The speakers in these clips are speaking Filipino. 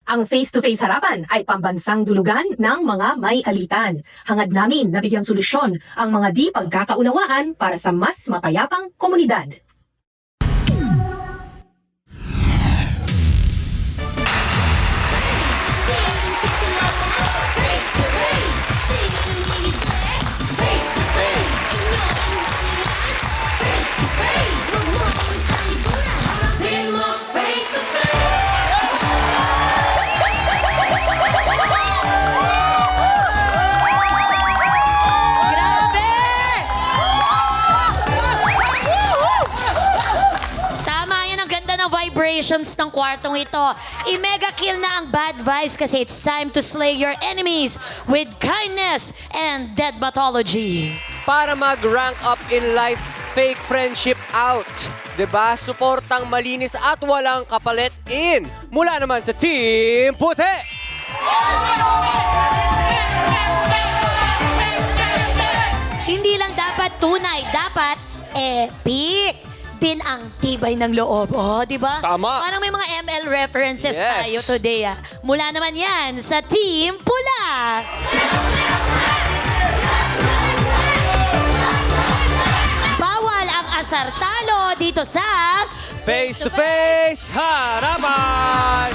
Ang face-to-face harapan ay pambansang dulugan ng mga may alitan. Hangad namin na bigyang solusyon ang mga di pagkakaunawaan para sa mas mapayapang komunidad. Vibrations ng kwartong ito. I-mega kill na ang bad vibes kasi it's time to slay your enemies with kindness and deadmatology. Para mag-rank up in life, fake friendship out. 'Di ba? Suportang malinis at walang kapalit in. Mula naman sa Team Puti. Hindi lang dapat tunay, dapat epic din ang tibay ng loob. Oh, di ba? Tama. Parang may mga ML references Yes. tayo today. Mula naman yan sa Team Pula. Bawal ang asartalo dito sa Face-to-face harapan!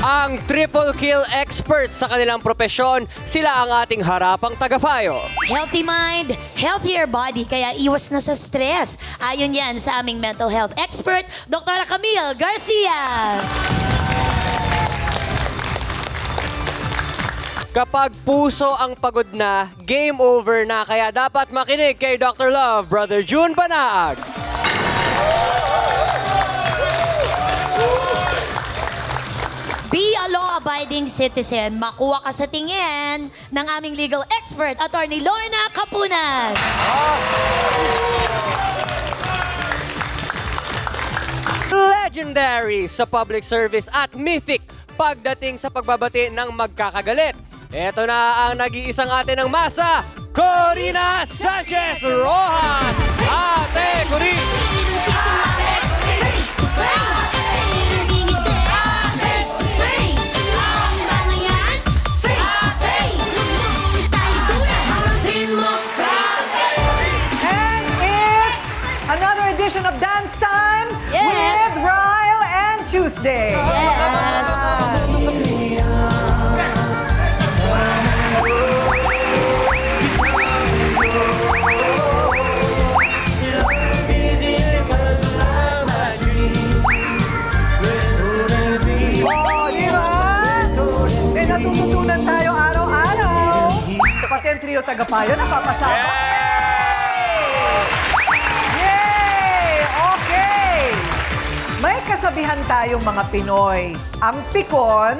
Ang triple kill experts sa kanilang propesyon, sila ang ating harapang tagapayo. Healthy mind, healthier body, kaya iwas na sa stress. Ayon yan sa aming mental health expert, Dr. Camille Garcia. Kapag puso ang pagod na, game over na. Kaya dapat makinig kay Dr. Love, Brother June Banaag. Be a law-abiding citizen. Makuha ka sa tingin ng aming legal expert, Attorney Lorna Kapunan. Legendary sa public service at mythic pagdating sa pagbabati ng magkakagalit. Ito na ang nag-iisang ate ng masa, Corina Sanchez Rojas! Ate Corina! Another edition of Dance Time Yeah. with Ryle and Tuesday. Yes. Oh, di ba? May natututunan tayo araw-araw. Pati ang trio tagapayo napapasama. Yay! Okay! May kasabihan tayong mga Pinoy. Ang pikon,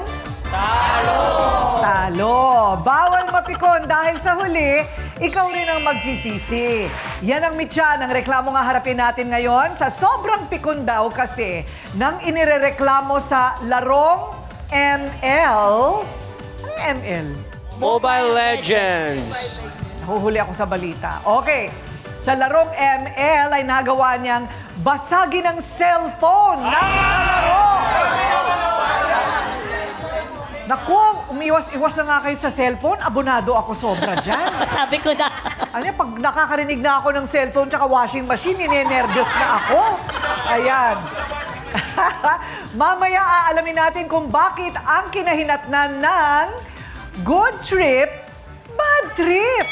talo! Talo! Bawal mapikon dahil sa huli, ikaw rin ang magsisisi. Yan ang mitya ng reklamo nga harapin natin ngayon sa sobrang pikon daw kasi nang inirereklamo sa larong ML. Anong ML? Mobile Legends. Nahuhuli ako sa balita. Okay. Sa larong ML ay nagawa niyang basagin ang cellphone ng kalaro. Naku, umiwas-iwas na nga kayo sa cellphone. Abonado ako sobra dyan. Sabi ko na. Ano, pag nakakarinig na ako ng cellphone tsaka washing machine, ninenervyos na ako. Ayan. Mamaya aalamin natin kung bakit ang kinahinatnan ng good trip, bad trip.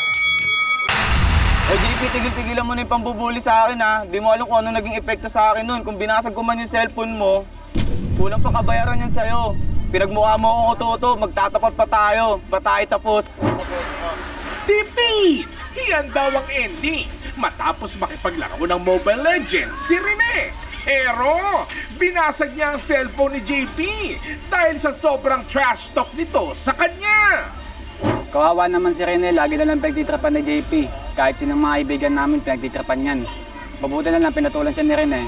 JP, tigil-tigilan mo na yung pambubuli sa akin, ha? Di mo alam kung ano naging epekto sa akin nun. Kung binasag ko man yung cellphone mo, kulang pa kabayaran yan sa'yo. Pinagmukha mo akong uto-uto, magtatapat pa tayo. Pa tayo tapos. Defeat! Iyan daw ang ending matapos makipaglaro ng Mobile Legends si Rene. Pero, binasag niya ang cellphone ni JP dahil sa sobrang trash talk nito sa kanya. Kawawa naman si Rene, lagi na lang pinagtitrapan ni JP. Kahit sinong mga kaibigan namin, pinagtitrapan yan. Mabuti na lang pinatulan siya ni Rene.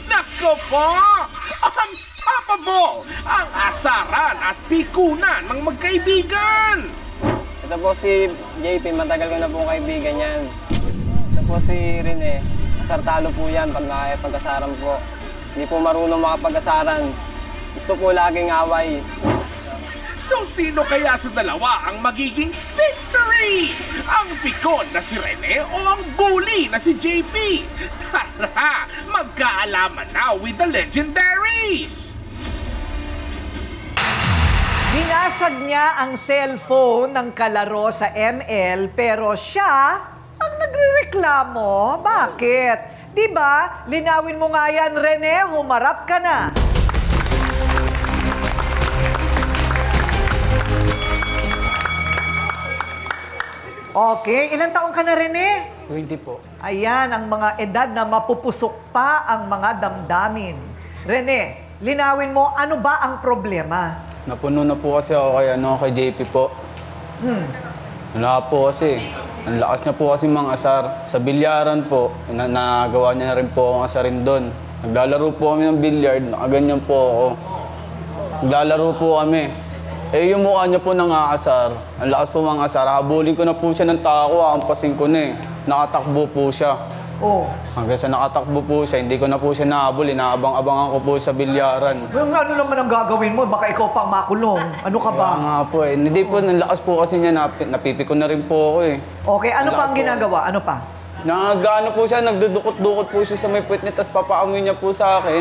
Nako po! Unstoppable! Ang asaran at pikunan ng magkaibigan! Ito po si JP, matagal ko na po kaibigan yan. Ito po si Rene, asartalo po yan pag nakakipag-asaran po. Hindi po marunong makapag-asaran. Gusto po laging away. So sino kaya sa dalawa ang magiging victory? Ang pikon na si Rene o ang bully na si JP? Tara, magkaalaman na with the legendaries! Binasag niya ang cellphone ng kalaro sa ML pero siya ang nagrereklamo. Bakit? Diba? Linawin mo nga yan, Rene. Humarap ka na. Okay. Ilang taong ka na, Rene? 20 po. Ayan, ang mga edad na mapupusok pa ang mga damdamin. Rene, linawin mo, ano ba ang problema? Napuno na po kasi ako kay JP po. Wala po kasi. Ang lakas niya po kasi mga asar. Sa bilyaran po, nagawa niya na rin po akong asarin doon. Naglalaro po kami ng bilyard, nakaganyan po ako. Naglalaro po kami. Eh yung mukha niya po nangaasar. Ang lakas po mga asar. Habulin ko na po siya ng tako, ampasin ko na eh. Nakatakbo po siya. Oh, Hanggang sa nakatakbo po siya, hindi ko na po siya nahabol. Inaabang-abangan ko po sa bilyaran. yung ano naman ang gagawin mo? Baka ikaw pang makulong. Ano ka ba? Kaya nga po eh. Hindi po, ang lakas po kasi niya, napipiko na rin po ako eh. Okay, ano Wala pa ang po. ginagawa? Ano pa? Nagano po siya, nagdudukot-dukot po siya sa may puwet niya, tapos papaamoy niya po sa akin.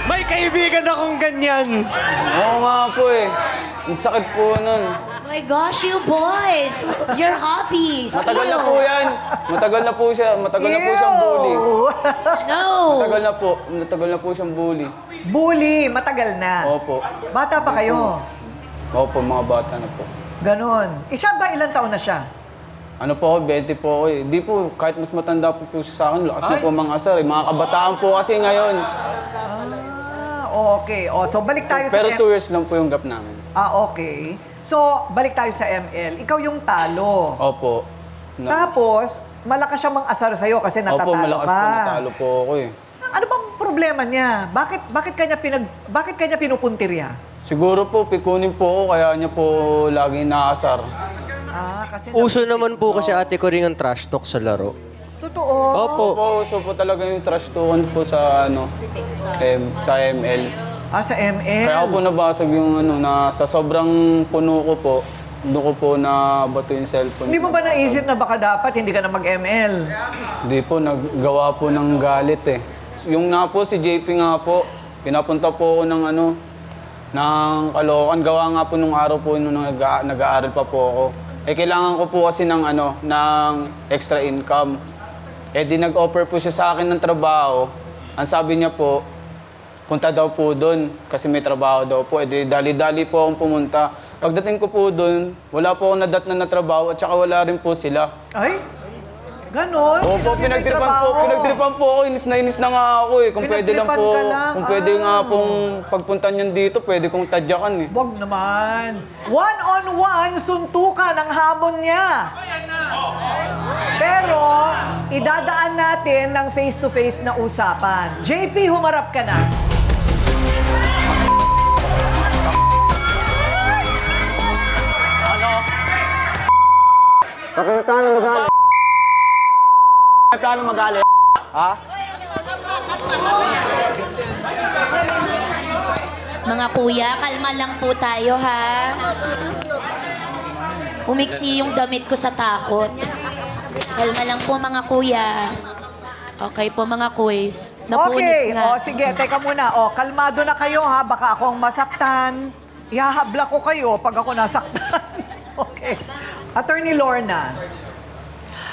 May kaibigan akong ganyan! Oo nga po eh. Ang sakit po nun. Oh my gosh, you boys! Your hobbies! Matagal na Ew. po yan. Matagal na po siya. Matagal na po siyang bully. No! Matagal na po. Matagal na po siyang bully. Bully, matagal na. Opo. Bata pa kayo. Opo, mga bata na po. Ganon. Siya ba ilang taon na siya? Ano po ako, 20 po ako eh. Di po, kahit mas matanda po siya sa akin, lakas na po mga asar eh. Mga kabataan po kasi ngayon. Okay. O, so balik tayo Pero sa 2 years lang po yung gap namin. okay. So, balik tayo sa ML. Ikaw yung talo. Opo. Tapos, malakas siyang mang-asar sa'yo kasi Opo, natatalo malakas ka. po, natalo po ako eh. Ano bang problema niya? Bakit kanya pinupuntirya? Siguro po, pikunin po ako, kaya niya po lagi naasar. Kasi Uso naman po kasi ate ko rin ang trash talk sa laro. totoo. Opo. Opo, so po talaga yung trash talkan po sa sa ML. Sa ML. Kaya ako po nabasag yung sa sobrang puno ko po, doon ko po na bato yung cellphone. Hindi mo ba naisip na baka dapat hindi ka na mag-ML? Hindi po, naggawa po ng galit eh. Yung po si JP nga po, pinapunta po ako ng ng Caloocan. Gawa nga po nung araw po nung nag-aaral pa po ako. Eh kailangan ko po kasi ng ng extra income. Eh di nag-offer po siya sa akin ng trabaho. Ang sabi niya po, punta daw po doon kasi may trabaho daw po. Eh di dali-dali po akong pumunta. Pagdating ko po doon, wala po akong nadatnan na trabaho at saka wala rin po sila. Ay? Ganon? Opo, Sinabi may pinagtripan po ako. Inis na nga ako eh. Kung pwede lang Pinagtripan po, ka lang? kung pwede nga pong pagpunta niyan dito, pwede kong tadyakan eh. Wag naman. One-on-one, suntukan ang hamon niya. Pero, idadaan natin ng face-to-face na usapan. JP, humarap ka na. Plano magalit? Ha? Mga kuya, kalma lang po tayo, ha? Umiksi yung damit ko sa takot. Kalma lang po, mga kuya. Okay po, mga kuys. Napunit Okay, nga. sige, teka muna. Kalmado na kayo ha, baka ako ang masaktan. Ihahabla ko kayo pag ako nasaktan. Okay. Attorney Lorna.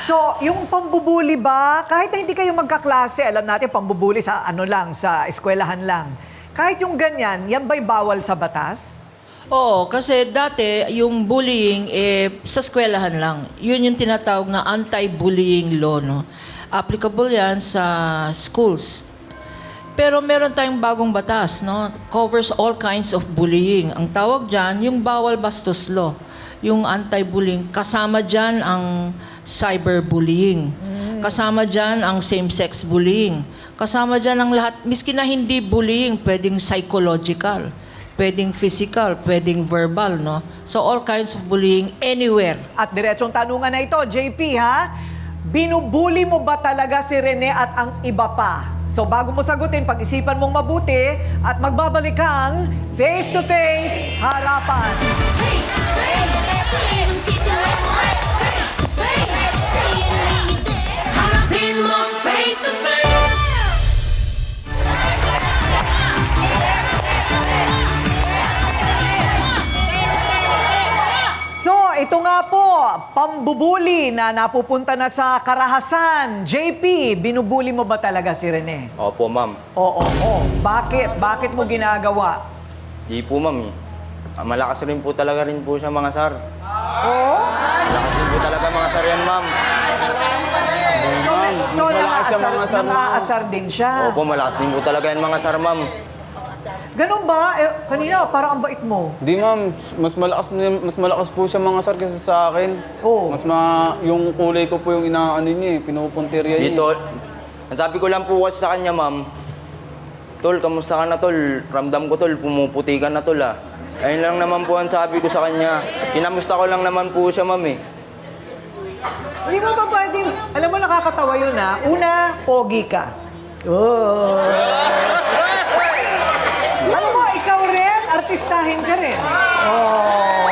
So, yung pambubuli ba, kahit na hindi kayo magkaklase, alam natin pambubuli sa sa eskwelahan lang. Kahit yung ganyan, yan ba'y bawal sa batas? Oo, kasi dati yung bullying sa eskwelahan lang. Yun yung tinatawag na anti-bullying law, no? Applicable yan sa schools. Pero meron tayong bagong batas, no? Covers all kinds of bullying. Ang tawag dyan, yung bawal bastos law. Yung anti-bullying. Kasama dyan ang cyberbullying. Kasama dyan ang same-sex bullying. Kasama dyan ang lahat, miski na hindi bullying, pwedeng psychological, pwedeng physical, pwedeng verbal, no? So all kinds of bullying anywhere. At diretsong tanungan na ito, JP ha, binubuli mo ba talaga si Rene at ang iba pa? So bago mo sagutin, pag-isipan mong mabuti at magbabalik kang face-to-face harapan. Face to face, sinong sisimulan mo? Face to face, sino ngingiti? Harapin mo face to face. So, ito nga po, pambubuli na napupunta na sa karahasan. JP, binubuli mo ba talaga si Rene? Opo, ma'am. Oo. Bakit? Bakit mo ginagawa? Di po, ma'am. Malakas rin po talaga rin po siya mga sar. Oo? Malakas din po talaga mga sar yan, ma'am. So, nangaasar din siya. Opo, malakas din po talaga yan mga sar, ma'am. Ganun ba? Kanina, parang ang bait mo. Di ma'am, mas malakas po siya mga sir kaysa sa akin. Oo. Yung kulay ko po yung inaano niya, pinupuntirya niya. Dito, ang sabi ko lang po kasi sa kanya, ma'am, Tol, kamusta ka na, Tol? Ramdam ko, Tol, pumuputi ka na, Tol, ah. Ayun lang naman po ang sabi ko sa kanya. Kinamusta ko lang naman po siya, ma'am, eh. Hindi mo ba pwedeng, alam mo, nakakatawa yun, ha? Una, pogi ka. Oh. Alam mo, ikaw rin, artistahin ka rin. Oh.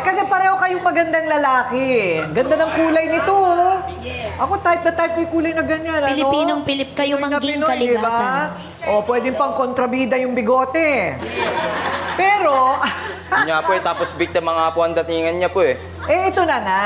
Kasi pareho kayong magandang lalaki. Ganda ng kulay nito. Oh. Yes. Ako type na type ko yung kulay na ganyan. Pilipinong Pilip kayo, Pinoy na mangging Pinoy, kaligatan. diba? O, pwedeng pang kontrabida yung bigote. Pero, Yun nga po, eh. Tapos biktima nga po ang datingan niya po, eh. ito na nga.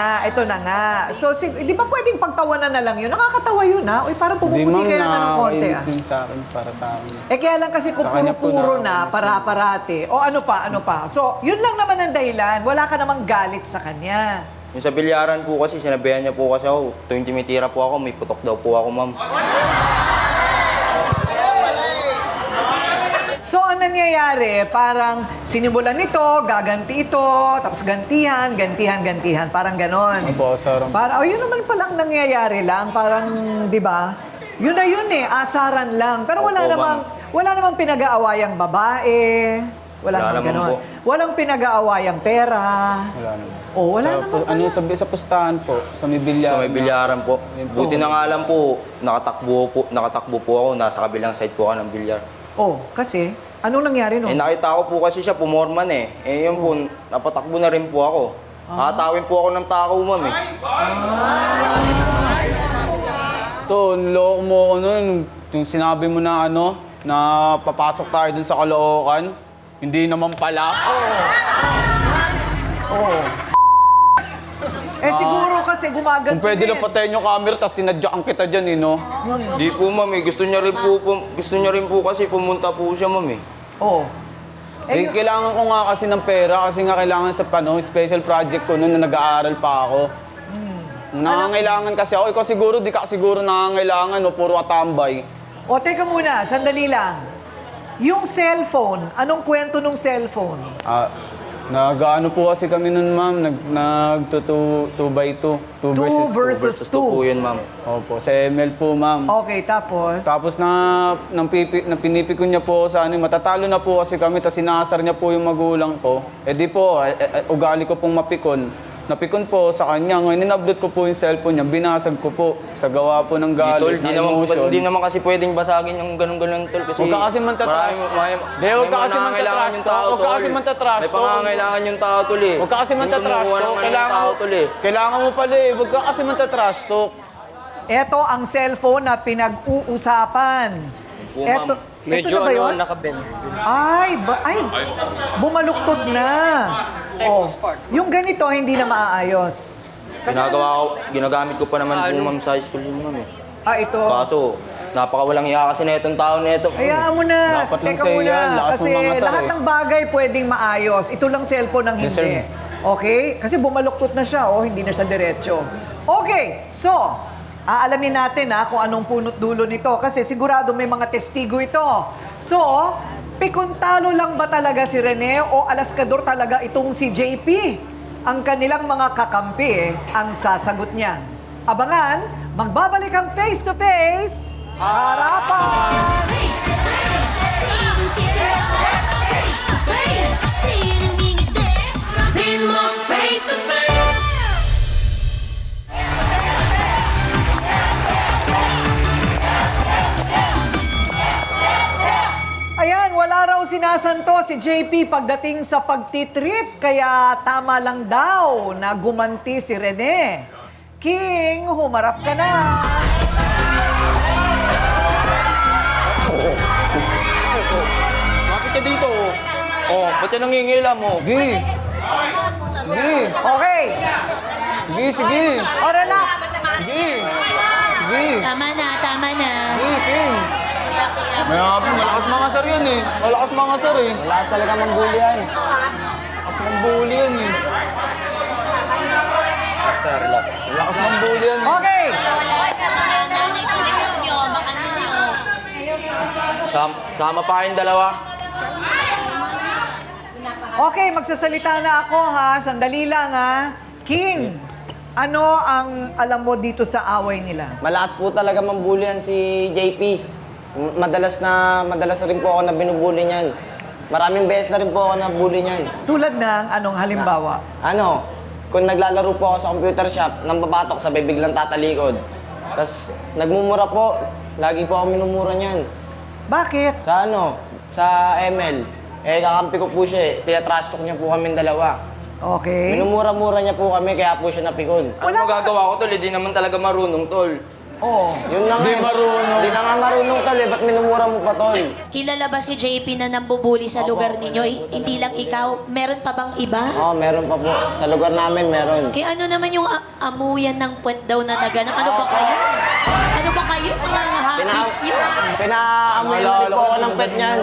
So, di ba pwedeng pagtawanan na lang yun? Nakakatawa yun, ha? Uy, parang Di pumuputi ma'am, kayo na ng konti, ah. nakakainis yun sa akin, para sa akin. Kaya lang kasi kung Sa kanya po puro-puro na, nakakainis para-parate. O ano pa? So, yun lang naman ang dahilan. Wala ka namang galit sa kanya. Yung sa bilyaran po kasi, sinabihan niya po kasi ako, tuwing tumitira po ako, may putok daw po ako, ma'am. So, ang nangyayari, parang sinimulan nito, gaganti ito, tapos gantihan, parang ganon. Opo, sir. Yun naman palang nangyayari lang, parang, di ba? Yun na yun eh, asaran lang. Pero wala Opo, namang pinag-aawayang babae, wala namang naman ganon. po. Walang pinag-aawayang pera. Wala naman. Wala naman. Sa pustahan po, sa may bilyaran. Sa may bilyaran po. Buti na nga lang po, nakatakbo po ako, nasa kabilang side po ako ng bilyar. Kasi, anong nangyari Eh nakita ko po kasi siya pumorman eh. Yun po, napatakbo na rin po ako. Hatawin po ako ng tao, ma'am, eh. To, niloko mo ako nun. Yung sinabi mo na na papasok tayo dun sa Caloocan. Hindi naman pala. Siguro kasi gumaganti. Kung pwede lang patayin yung camera, tapos tinadyakan kita dyan, no? Di po, ma'am, eh. Gusto niya rin po kasi pumunta po siya, ma'am, eh. Kailangan ko nga kasi ng pera kasi nga kailangan sa special project ko noon na nag-aaral pa ako. Nangangailangan kasi ako. Ikaw siguro, di ka siguro nangangailangan, no? Puro atambay. Teka muna, sandali lang. Yung cellphone, anong kwento nung cellphone? Nag-ano po kasi kami nun, ma'am. Nag-2x2. 2 versus 2 versus 2. 2 po yun, ma'am. Opo, sa ML po, ma'am. Okay, tapos? Tapos pinipikon niya po sa matatalo na po kasi kami, tapos sinasar niya po yung magulang ko. Di po, ugali ko pong mapikon. Napikon po sa kanya. Ngayon, in-upload ko po yung cellphone niya. Binasag ko po sa gawa po ng galit, Tol, ng emotion. di naman kasi pwedeng basagin yung ganun-ganun, Tol. Kasi Huwag ka kasi mantatrash. Huwag ka kasi mantatrash to. Huwag ka kasi mantatrash May to. pangangailangan yung tao, Tol, eh. Huwag ka kasi mantatrash to. Kailangan mo pala eh. Huwag ka kasi mantatrash to. Ito ang cellphone na pinag-uusapan. Medyo ito na ba yun? nakabend. Ay, bumaluktod na. Yung ganito, hindi na maaayos. Ginagamit ko pa naman po, ma'am, sa high school yun, ma'am, eh. Ito. Kaso, napakawalang iya kasi na itong tao na ito. Hayaan mo na. Dapat lang Teka sa'yo muna. yan. Lakas Kasi mo mga sar, lahat eh. ng bagay pwedeng maayos. Ito lang cellphone ang Yes, hindi. sir. Okay? Kasi bumaluktot na siya, hindi na siya diretso. Okay, so, aalamin natin kung anong punot dulo nito. Kasi sigurado may mga testigo ito. So, pikuntalo lang ba talaga si Rene o alaskador talaga itong si JP? Ang kanilang mga kakampi, ang sasagot niyan. Abangan, magbabalik ang face-to-face harapan! Face to face, sinong sisimulan mo? Face to face, sinong ngingiti? Harapin mo face to face. wala raw sinasanto si JP pagdating sa pagtitrip, kaya tama lang daw na gumanti si Rene. King, humarap ka na. Kapit ka dito, oh. Oh, ba't yan nangingila mo? Sige. Sige. Okay. Sige, sige. O, relax. Sige. Sige. Tama na, tama na. Sige, King. Mayabang, malakas mga sir yan eh. Malakas mga sir eh. Wala talaga mambuli yan. Malakas mga bully yan eh. Sir, relax. Malakas mga bully yan eh. Okay. Wala sa mga nanay sa likod nyo, baka ninyo. Sama pa kayong dalawa. Okay, magsasalita na ako ha. Sandali lang ha. King, ano ang alam mo dito sa away nila? Malakas po talaga mambuli yan si JP. Madalas na rin po ako na binubuli niyan. Maraming beses na rin po ako na bully niyan. Tulad ng anong halimbawa? Ano, kung naglalaro po ako sa computer shop, nang babatok sabay biglang tatalikod. Tapos nagmumura po, lagi po ako minumura niyan. Bakit? Sa ano, sa ML. Kakampi ko po siya eh. Tinatrash talk niya po kami dalawa. Okay. Minumura-mura niya po kami, kaya po siya napikon. Ano magagawa ko tol? Hindi naman talaga marunong tol. Oh. Yun na nga. Di marunong. Di na nga marunong tol eh. Ba't minumura mo pa tol? Kilala ba si JP na nambubuli sa lugar ninyo? Hindi lang ikaw, meron pa bang iba? Oo, meron pa po. Sa lugar namin meron. Eh ano naman yung amuyan ng puwet daw na naganap? Ano ba kayo? Ano ba kayo? Mga hobbies niyo? Pinaamoy na rin po ako ng pet niyan.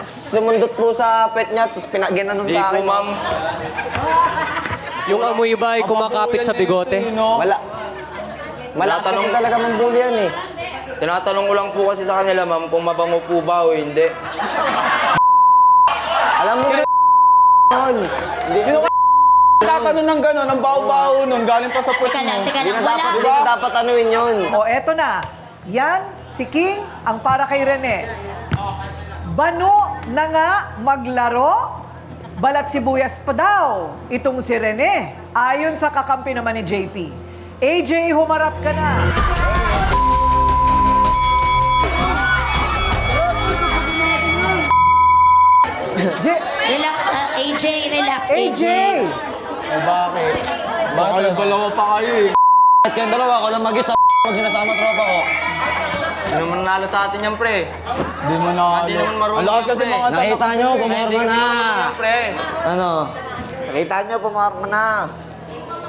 Sumundot po sa pet niya, tapos ginanon Di sa po akin. ma'am. Yung amoy ba ay kumakapit sa bigote? Malakas kasi talaga mambuli yan eh. Tinatanong ko lang po kasi sa kanila ma'am kung mabango po ba o hindi. Alam mo, Hindi ko tatanong ng gano'n, ang baho-baho nun, galing pa sa puwet Teka lang, mo. teka Di lang. na dapat, di na dapat anuin yun. O, eto na. Yan, si King, ang para kay Rene. Bano na nga maglaro? Balat sibuyas pa daw itong si Rene. Ayon sa kakampi naman ni JP. AJ, humarap ka na. Relax, AJ, relax, AJ! Bakit? Baka dalawa pa kayo eh. At kayong dalawa, ako lang mag-isa pag sinasama tropa ko. Hindi naman nanalo sa atin yan, pre. Hindi mo na. Hindi naman marunong. Ang lakas kasi mga Nakita nyo, pumorma na. pre. Ano? Nakita nyo, pumorma na.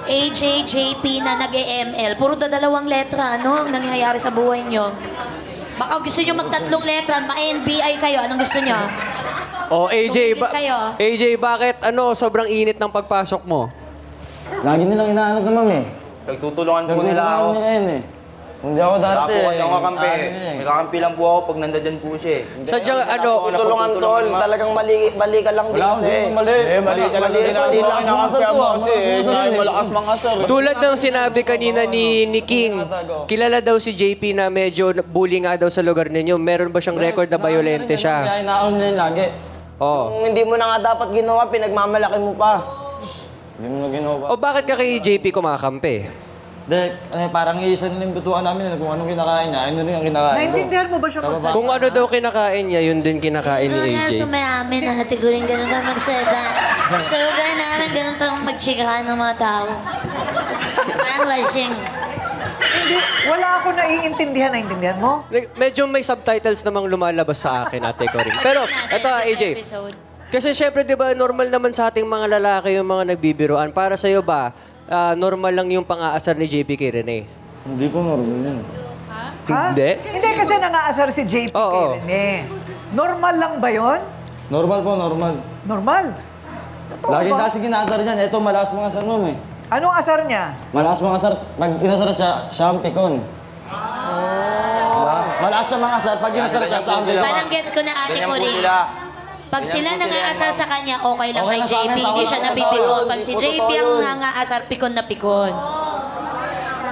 AJ, JP na nag-ML. Puro dalawang letra, ano? Ang nangyayari sa buhay nyo. Baka gusto nyo magtatlong letra, ma-NBI kayo. Anong gusto nyo? O AJ, Tumigil kayo. AJ, bakit sobrang init ng pagpasok mo? Lagi nilang inaanap na ma'am eh. Nagtutulungan po nila ako. nila yun eh. Hindi ako Wala dati po kasi akong kakampi. Ano yun eh. May kakampi lang po ako pag nandyan po siya eh. Sadyang Tutulungan tol, talagang mali ka lang din kasi. mali ka lang din. Mali lang Nakakampi mo kasi malakas mga sir. Tulad ng sinabi kanina ni King, kilala daw si JP na medyo bully nga daw sa lugar ninyo. Meron ba siyang record na violente siya? Kaya inaon nila lagi. Oo. Kung hindi mo na nga dapat ginawa, pinagmamalaki mo pa. Hindi mo na ginawa. O bakit ka kay JP kumakampi? Parang iisa nila yung butuan namin kung anong kinakain niya, ano rin ang kinakain ko. Naintindihan mo ba siya magsalita? Kung ano daw kinakain niya, yun din kinakain ni AJ. Sumayamin na natigurin ganun ka magsalita. Sa lugar namin, ganun tayo magchikahan ng mga tao. Parang lasing. Hindi, wala ako naiintindihan. Naintindihan mo? Medyo may subtitles namang lumalabas sa akin, Ate Corinne. Pero, eto AJ, kasi syempre, di ba, normal naman sa ating mga lalaki yung mga nagbibiroan. Para sa'yo ba, normal lang yung pang-aasar ni JP kay Rene? Hindi po normal yun. Ha? Hindi? Hindi kasi nangaasar si JP kay Oo. Rene. Normal lang ba yon? Normal po, normal. Normal? Totoo Laging ba? kasi kinasar niyan. Ito, malakas mga asar nun eh. Anong asar niya? Malakas mga asar. Pag inasar siya, siya ang pikon. Diba? Malakas siya mga asar. Pag inasar siya, siya ang pikon. Parang gets ko na ate Ganyan ko po rin. sila. Pag sila nangaasar sa kanya, okay lang Okay kay na sa JP, amin, hindi tawag siya na napipikon. tawag. Pag si Hindi po JP totoo ang yun. nangaasar, pikon na pikon.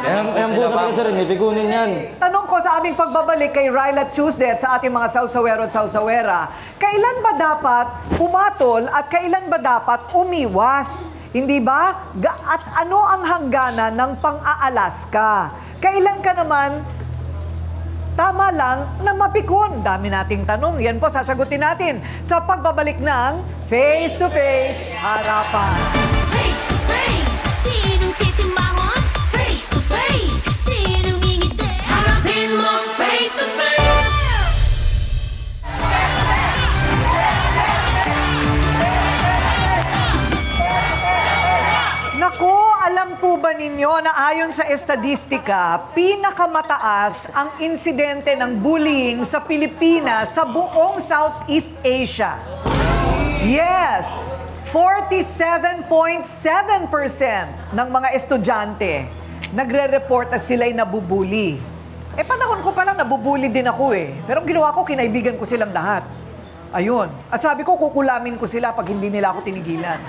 Ayan po talaga sir, hindi pikunin yan. Tanong ko sa aming pagbabalik kay Ryla Tuesday at sa ating mga sausawero at sausawera, kailan ba dapat pumatol at kailan ba dapat umiwas? Hindi ba? At ano ang hangganan ng pang-aalaska? Kailan ka naman tama lang na mapikon? Dami nating tanong. Yan po, sasagutin natin sa pagbabalik ng Face to Face Harapan. Face to face, sinong sisimangon? Face to face, sinong ngingiti? Harapin mo face to face. Naku, alam po ba ninyo na ayon sa estadistika, pinakamataas ang insidente ng bullying sa Pilipinas sa buong Southeast Asia? Yes! 47.7% ng mga estudyante nagre-report na sila'y nabubuli. Panahon ko pa lang nabubuli din ako Pero ang ginawa ko, kinaibigan ko silang lahat. Ayun. At sabi ko, kukulamin ko sila pag hindi nila ako tinigilan.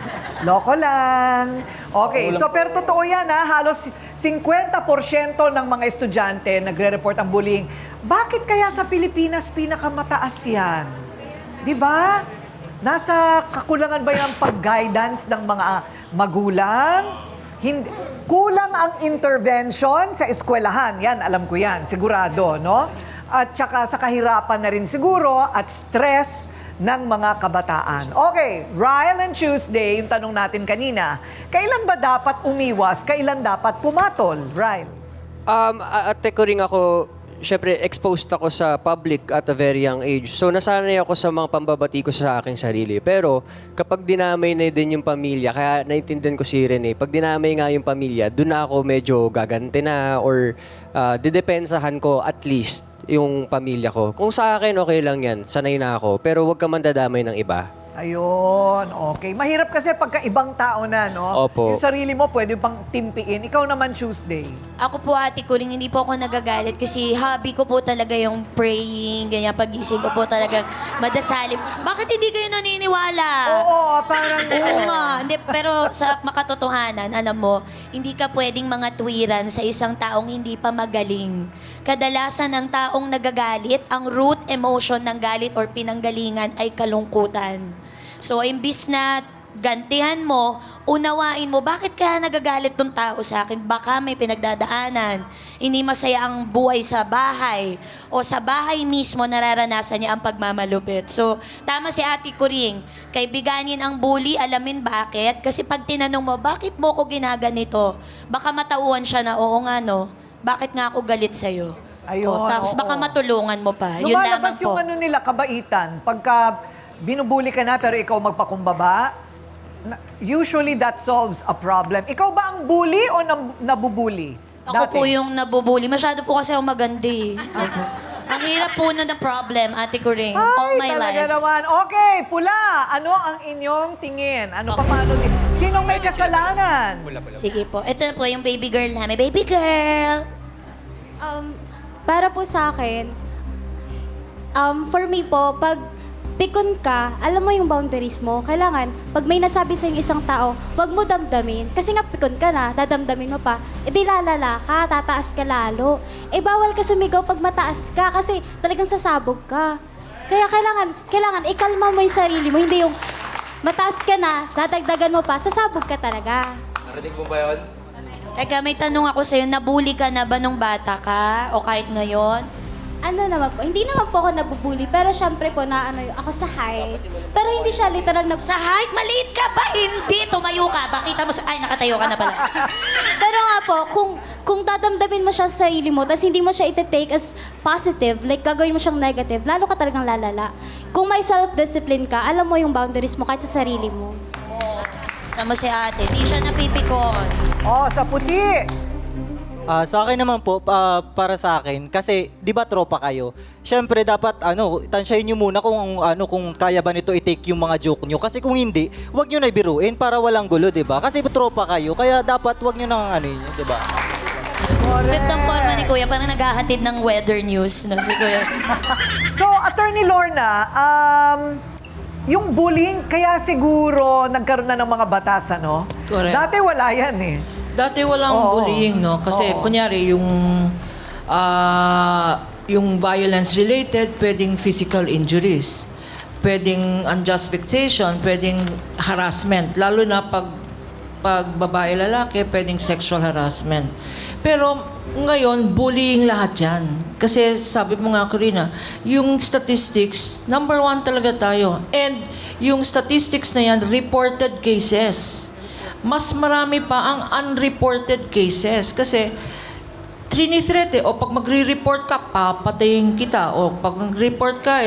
Loko lang. Okay, so pero totoo yan halos 50% ng mga estudyante nagre-report ang bullying. Bakit kaya sa Pilipinas pinakamataas yan? Di ba? Nasa kakulangan ba yung pag-guidance ng mga magulang? Kulang ang intervention sa eskwelahan. Yan, alam ko yan. Sigurado, no? At saka sa kahirapan na rin siguro at stress ng mga kabataan. Okay, Ryle and Tuesday, yung tanong natin kanina, kailan ba dapat umiwas, kailan dapat pumatol? Ryle? Ate ko rin ako, syempre exposed ako sa public at a very young age. So nasanay ako sa mga pambabati ko sa aking sarili. Pero kapag dinamay na din yung pamilya, kaya naiintindihan ko si Rene, pag dinamay nga yung pamilya, doon na ako medyo gagante na or didepensahan ko at least yung pamilya ko. Kung sa akin, okay lang yan. Sanay na ako. Pero huwag ka mandadamay ng iba. Ayun, okay. Mahirap kasi pagka ibang tao na, no? Opo. Yung sarili mo pwede pang timpiin. Ikaw naman, Tuesday. Ako po, ate ko rin, hindi po ako nagagalit kasi hobby ko po talaga yung praying, ganyan, pagising ko po talaga madasalim. Bakit hindi kayo naniniwala? Oo, parang... Oo nga. Hindi, pero sa makatotohanan, alam mo, hindi ka pwedeng mga tuwiran sa isang taong hindi pa magaling. Kadalasan ng taong nagagalit, ang root emotion ng galit or pinanggalingan ay kalungkutan. So, imbis na gantihan mo, unawain mo, bakit kaya nagagalit tong tao sa akin? Baka may pinagdadaanan. Hindi masaya ang buhay sa bahay. O sa bahay mismo, nararanasan niya ang pagmamalupit. So, tama si Ate Kuring. Kaibiganin ang bully, alamin bakit. Kasi pag tinanong mo, bakit mo ko ginaganito? Baka matauhan siya na, oo nga no, bakit nga ako galit sa'yo? Ayun, Tapos oo. baka matulungan mo pa. Yun lamang Lumalabas po. yung nila, kabaitan. Pagka binubuli ka na pero ikaw magpakumbaba, usually that solves a problem. Ikaw ba ang bully o nabubuli? Ako po yung nabubuli. Masyado po kasi ako magandi. Ang hirap po nun ng problem, Ate Kuring. All my talaga life. naman. Okay, pula. Ano ang inyong tingin? Ano pa paano? Sinong may kasalanan? Sige po. Ito na po yung baby girl namin. Baby girl! Para po sa akin, for me po, pag pikon ka, alam mo yung boundaries mo. Kailangan, pag may nasabi sa isang tao, wag mo damdamin. Kasi nga pikon ka na, dadamdamin mo pa. Di lalala ka, tataas ka lalo. Bawal ka sumigaw pag mataas ka kasi talagang sasabog ka. Kaya kailangan ikalma mo yung sarili mo. Hindi yung mataas ka na, dadagdagan mo pa, sasabog ka talaga. Narinig mo ba yun? Teka, may tanong ako sa'yo. Nabully ka na ba nung bata ka? O kahit ngayon? Ano naman po, hindi naman po ako nabubuli, pero syempre po ako sa height. Pero hindi siya literal na... Sa height, maliit ka ba? Hindi. Tumayo ka. Bakita mo ay, nakatayo ka na pala. Pero nga po, kung dadamdamin mo siya sa sarili mo, tapos hindi mo siya iti-take as positive, like gagawin mo siyang negative, lalo ka talagang lalala. Kung may self-discipline ka, alam mo yung boundaries mo kahit sa sarili mo. Tama si ate. Di siya napipikon. Oh, sa puti. Sa akin naman po, para sa akin, kasi 'di ba tropa kayo? Syempre dapat tansyahin niyo muna kung kaya ba nito i-take yung mga joke niyo. Kasi kung hindi, wag niyo na ibiruin para walang gulo, 'di ba? Kasi tropa kayo, kaya dapat wag niyo nang 'di ba? Cute ng forma ni Kuya. Parang naghahatid ng weather news na si Kuya. So, Attorney Lorna, yung bullying, kaya siguro nagkaroon na ng mga batas, ano? Correct. Dati wala yan eh. Dati walang Oo. bullying, no? Kasi Oo. kunyari, yung violence-related, pwedeng physical injuries. Pwedeng unjust vexation, pwedeng harassment. Lalo na pag babae lalaki, pwedeng sexual harassment. Pero ngayon, bullying lahat yan. Kasi sabi mo nga, Corina, yung statistics, number 1 talaga tayo. And yung statistics na yan, reported cases. Mas marami pa ang unreported cases. Kasi trinithreat o pag magre-report ka, papatayin kita. O pag mag-report ka,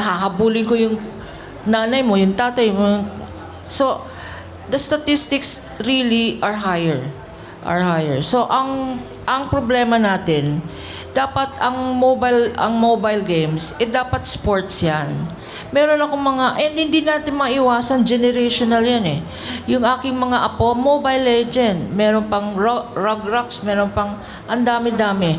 hahabulin ko yung nanay mo, yung tatay mo. So, the statistics really are higher. So, ang problema natin, dapat ang mobile games, dapat sports yan. Meron akong hindi natin maiwasan, generational yan eh. Yung aking mga apo, Mobile Legend, meron pang Rugrocks, meron pang ang dami-dami.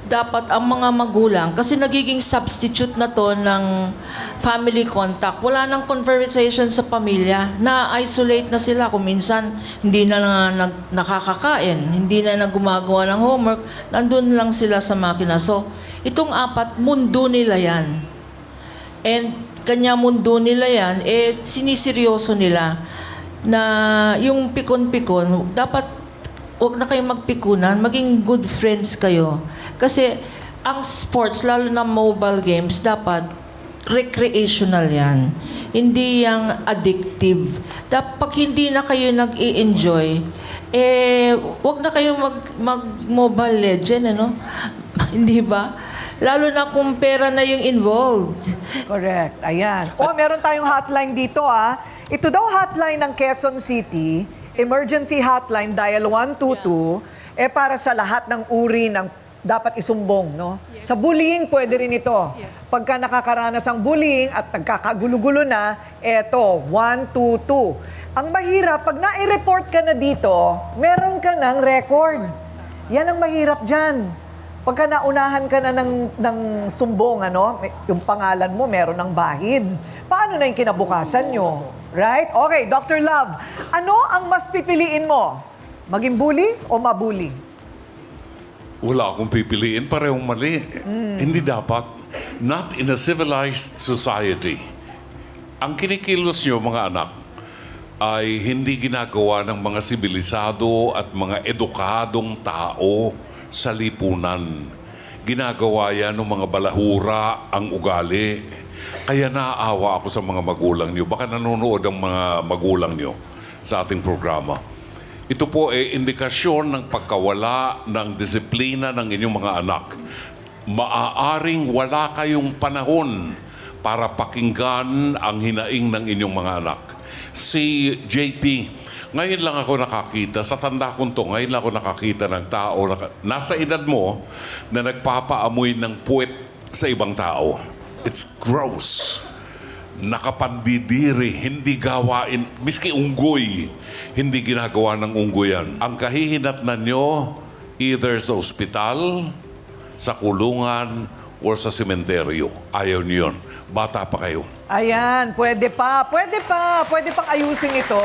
Dapat ang mga magulang, kasi nagiging substitute na to ng family contact. Wala nang conversation sa pamilya. Na-isolate na sila. Kung minsan, hindi na nakakakain, hindi na gumagawa ng homework, nandun lang sila sa makina. So, itong 4, mundo nila yan. And kanya mundo nila yan, siniseryoso nila na yung pikon-pikon, dapat huwag na kayong magpikunan, maging good friends kayo. Kasi ang sports, lalo na mobile games, dapat recreational yan. Hindi yung addictive. Dapat pag hindi na kayo nag-i-enjoy, huwag na kayo mag-mobile legend, ano? Hindi ba? Lalo na kung pera na yung involved. Correct. Ayan. Meron tayong hotline dito Ito daw hotline ng Quezon City, emergency hotline, dial 122, para sa lahat ng uri ng dapat isumbong, no? Yes. Sa bullying, pwede rin ito. Yes. Pagka nakakaranas ang bullying at nagkakagulo-gulo na, 122. Ang mahirap, pag nai-report ka na dito, meron ka ng record. Yan ang mahirap dyan. Pagka naunahan ka na ng sumbong, yung pangalan mo, meron ng bahid. Paano na yung kinabukasan nyo? Right? Okay, Dr. Love, ano ang mas pipiliin mo? Maging bully o mabully? Wala akong pipiliin, parehong mali. Hindi dapat. Not in a civilized society. Ang kinikilos nyo, mga anak, ay hindi ginagawa ng mga sibilisado at mga edukadong tao sa lipunan. Ginagawa yan ng mga balahura ang ugali. Kaya naaawa ako sa mga magulang niyo. Baka nanonood ang mga magulang niyo sa ating programa. Ito po ay indikasyon ng pagkawala ng disiplina ng inyong mga anak. Maaaring wala kayong panahon para pakinggan ang hinaing ng inyong mga anak. Si JP, ngayon lang ako nakakita, sa tanda kong to, ngayon lang ako nakakita ng tao na nasa edad mo na nagpapaamoy ng puwet sa ibang tao. It's gross. Nakapandidiri, hindi gawain, miski unggoy, hindi ginagawa ng unggoy yan. Ang kahihinatnan nyo, either sa ospital, sa kulungan, or sa sementeryo. Ayaw nyo yun. Bata pa kayo. Ayan, pwede pang ayusin ito.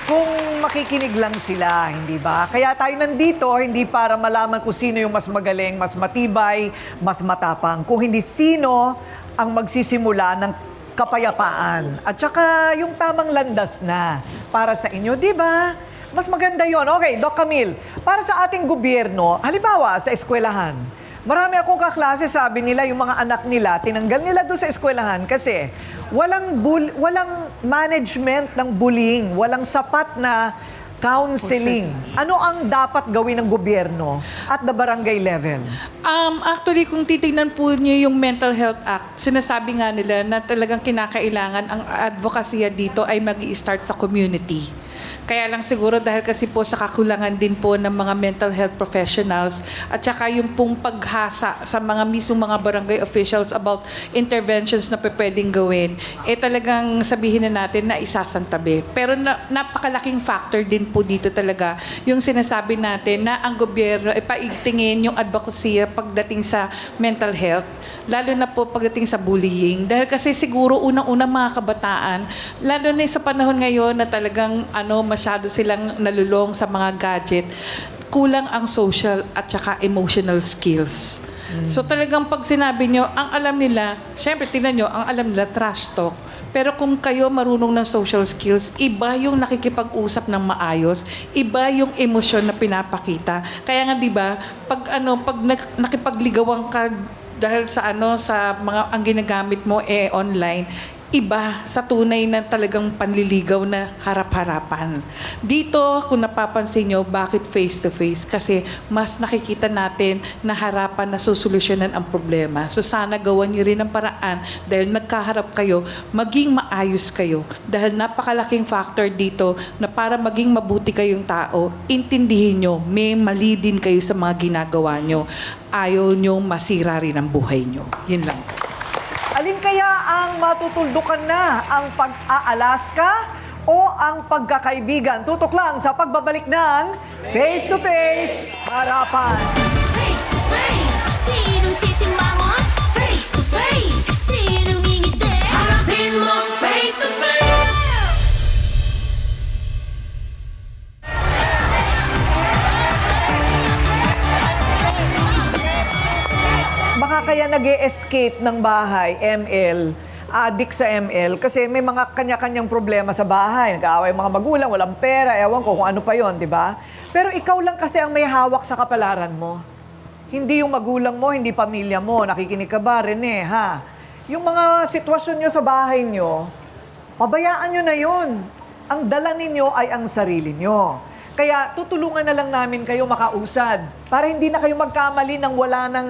Kung makikinig lang sila, hindi ba? Kaya tayo nandito, hindi para malaman kung sino yung mas magaling, mas matibay, mas matapang. Kung hindi sino ang magsisimula ng kapayapaan. At saka yung tamang landas na para sa inyo, di ba? Mas maganda yon. Okay, Doc Camille, para sa ating gobyerno, halimbawa sa eskwelahan, marami akong kaklase, sabi nila, yung mga anak nila, tinanggal nila doon sa eskwelahan kasi walang management ng bullying, walang sapat na counseling. Ano ang dapat gawin ng gobyerno at the barangay level? Actually, kung titignan po niyo yung Mental Health Act, sinasabi nga nila na talagang kinakailangan ang advokasya dito ay mag-i-start sa community. Kaya lang siguro dahil kasi po sa kakulangan din po ng mga mental health professionals at saka yung pong paghasa sa mga mismo mga barangay officials about interventions na pwedeng gawin, talagang sabihin na natin na isasantabi. Pero napakalaking factor din po dito talaga yung sinasabi natin na ang gobyerno paigtingin yung advocacy pagdating sa mental health, lalo na po pagdating sa bullying. Dahil kasi siguro unang-unang mga kabataan, lalo na sa panahon ngayon na talagang masyado silang nalulong sa mga gadget, kulang ang social at saka emotional skills. So talagang pag sinabi nyo, ang alam nila, syempre tingnan nyo, ang alam nila trash talk. Pero kung kayo marunong ng social skills, iba yung nakikipag-usap ng maayos, iba yung emosyon na pinapakita. Kaya nga 'di ba, pag nakipagligawan ka dahil sa sa mga ang ginagamit mo online, iba sa tunay na talagang panliligaw na harap-harapan. Dito, kung napapansin nyo, bakit face-to-face? Kasi mas nakikita natin na harapan na susolusyonan ang problema. So sana gawan nyo rin ang paraan dahil nagkaharap kayo, maging maayos kayo. Dahil napakalaking factor dito na para maging mabuti kayong tao, intindihin nyo, may mali din kayo sa mga ginagawa nyo. Ayaw nyo masira rin ang buhay nyo. Yun lang. Alin kaya ang matutuldukan na? Ang pag-aalaska o ang pagkakaibigan? Tutok lang sa pagbabalik ng Face to Face Harapan. Face to face, sinong sisimangon? Face to face, sinong ngingiti? Harapin mo face to face. Baka kaya nag-e-escape ng bahay, ML, addict sa ML, kasi may mga kanya-kanyang problema sa bahay. Nag-aaway mga magulang, walang pera, ewan ko kung ano pa yon, di ba? Pero ikaw lang kasi ang may hawak sa kapalaran mo. Hindi yung magulang mo, hindi pamilya mo. Nakikinig ka ba, Rene, ha? Yung mga sitwasyon nyo sa bahay nyo, pabayaan nyo na yon. Ang dala ninyo ay ang sarili nyo. Kaya tutulungan na lang namin kayo makausad para hindi na kayo magkamali ng wala ng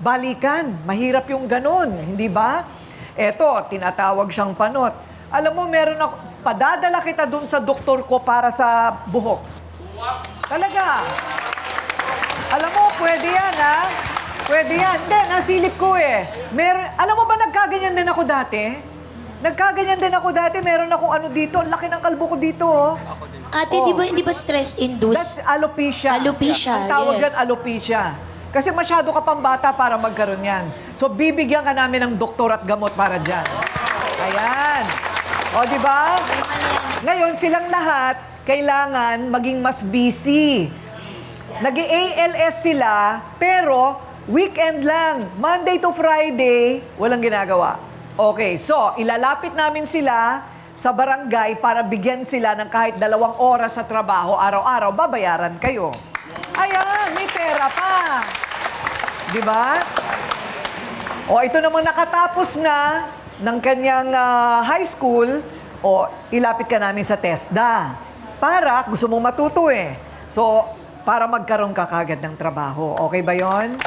balikan. Mahirap yung ganun, hindi ba? Eto, tinatawag siyang panot. Alam mo, meron ako, padadala kita dun sa doktor ko para sa buhok. Talaga. Alam mo, pwede yan, ha? Pwede yan. Hindi, nasilip ko eh. Alam mo ba, nagkaganyan din ako dati? Nagkaganyan din ako dati. Meron akong ano dito. Laki ng kalbo ko dito, oh. Ate, di ba stress-induced? That's alopecia. Alopecia, Ang tawag yes. dyan, alopecia. Kasi masyado ka pang bata para magkaroon yan. So, bibigyan ka namin ng doktor at gamot para dyan. Ayan. O, di ba? Ngayon, silang lahat, kailangan maging mas busy. Nag-ALS sila, pero weekend lang. Monday to Friday, walang ginagawa. Okay, so, ilalapit namin sila sa barangay para bigyan sila ng kahit 2 oras sa trabaho, araw-araw, babayaran kayo. Ayan, may pera pa. Di ba? O, ito namang nakatapos na ng kanyang high school, o, ilapit ka namin sa TESDA. Para, gusto mong matuto eh. So, para magkaroon ka kagad ng trabaho. Okay ba yon?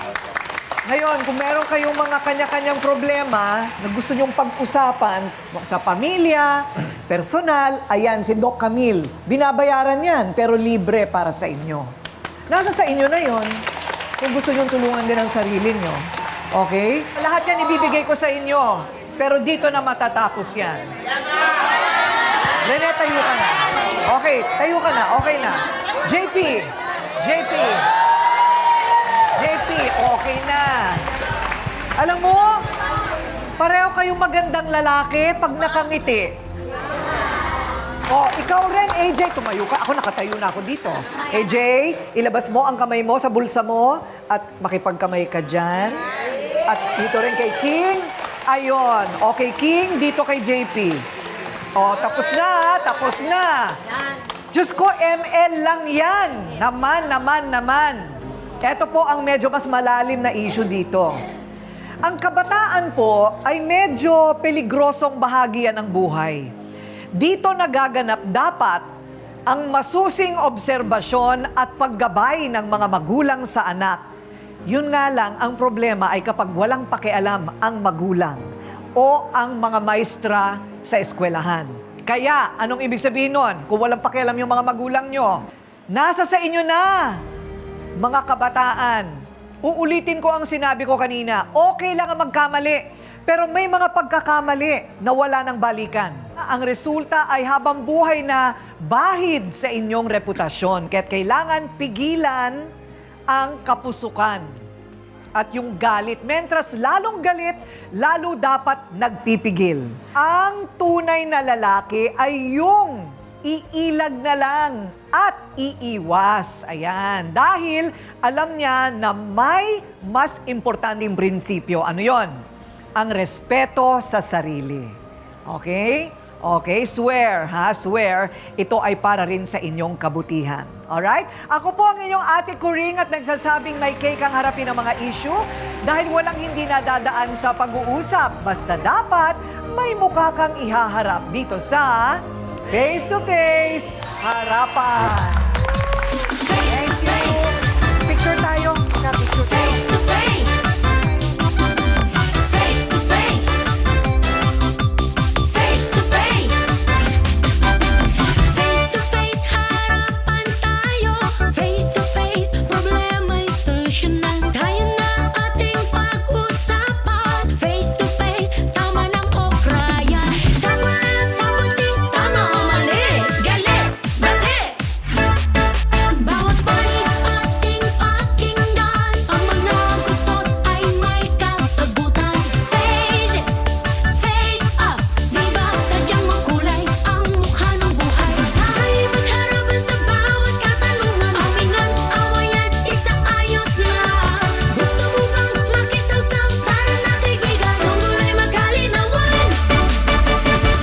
Ngayon, kung meron kayong mga kanya-kanyang problema na gusto nyong pag-usapan sa pamilya, personal, ayan, si Doc Camille. Binabayaran yan, pero libre para sa inyo. Nasa sa inyo na yon. Kung gusto nyong tulungan din ang sarili nyo. Okay? Lahat yan ibibigay ko sa inyo. Pero dito na matatapos yan. Rene, tayo ka na. Okay, tayo ka na. Okay na. JP, okay na. Alam mo, pareho kayong magandang lalaki pag nakangiti. O, ikaw rin, AJ, tumayo ka. Ako, nakatayo na ako dito. AJ, ilabas mo ang kamay mo sa bulsa mo at makipagkamay ka dyan. At dito rin kay King. Ayon. Okay, King, dito kay JP. O, tapos na. Diyos ko, ML lang yan. Naman. Ito po ang medyo mas malalim na issue dito. Ang kabataan po ay medyo peligrosong bahagi yan ng buhay. Dito nagaganap dapat ang masusing obserbasyon at paggabay ng mga magulang sa anak. Yun nga lang, ang problema ay kapag walang pakialam ang magulang o ang mga maestra sa eskwelahan. Kaya, anong ibig sabihin nun? Kung walang pakialam yung mga magulang nyo, nasa sa inyo na, mga kabataan. Uulitin ko ang sinabi ko kanina, okay lang ang magkamali, pero may mga pagkakamali na wala ng balikan. Ang resulta ay habang buhay na bahid sa inyong reputasyon. Kaya't kailangan pigilan ang kapusukan at yung galit. Mentras lalong galit, lalo dapat nagpipigil. Ang tunay na lalaki ay yung iilag na lang at iiwas. Ayan. Dahil alam niya na may mas importanteng prinsipyo. Ano yon? Ang respeto sa sarili. Okay? Okay, swear ha, swear. Ito ay para rin sa inyong kabutihan. Alright? Ako po ang inyong ate Kuring at nagsasabing may cake ang harapin ng mga issue dahil walang hindi nadadaan sa pag-uusap. Basta dapat may mukha kang ihaharap dito sa Face to Face Harapan. Face to face. Picture tayo. Picture tayo. Face to face. Face to face. Face to face. Face to face, harapan tayo. Face to face, problema'y solusyonan. Tayo na ating pag-usapan. Face to face, tama lang o kraya. Sama na sa puting, tama o mali. Galit, bati. Bawat panig ating pakinggan. Ang mga gusot ay may kasagutan. Face it, face up. Di ba sadyang makulay ang mukha ng buhay? Tayo'y magharapan sa bawat katanungan. Aminan, awayan, isaayos na. Gusto mo bang makisawsaw? Tara na kaibigan, tungkulay magkalinawan.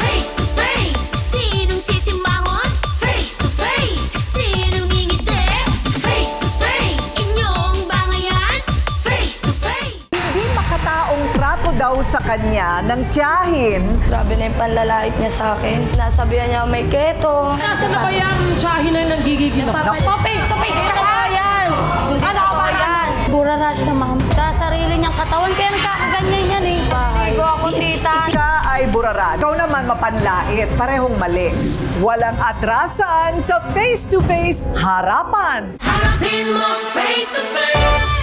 Face to face, sinong sisimangot? Face to face, sinong ngingiti? Face to face, inyong bangayan? Face to face. Hindi makataong trato daw sa kanya ng tiyahin. Grabe na yung panlalait niya sa akin. Nasabihan niya may keto. Nasaan na ba yung tsahin na nanggigigil ako? Face to face ka ba yan? Ano ba yan? Bura rush na ma'am. Sa sarili niyang katawan, kaya nagkakaganyan yan eh. Igo ako, tita. Siya ay burara. Ikaw naman mapanlait. Parehong mali. Walang atrasan sa face-to-face harapan. Harapin mo face to face.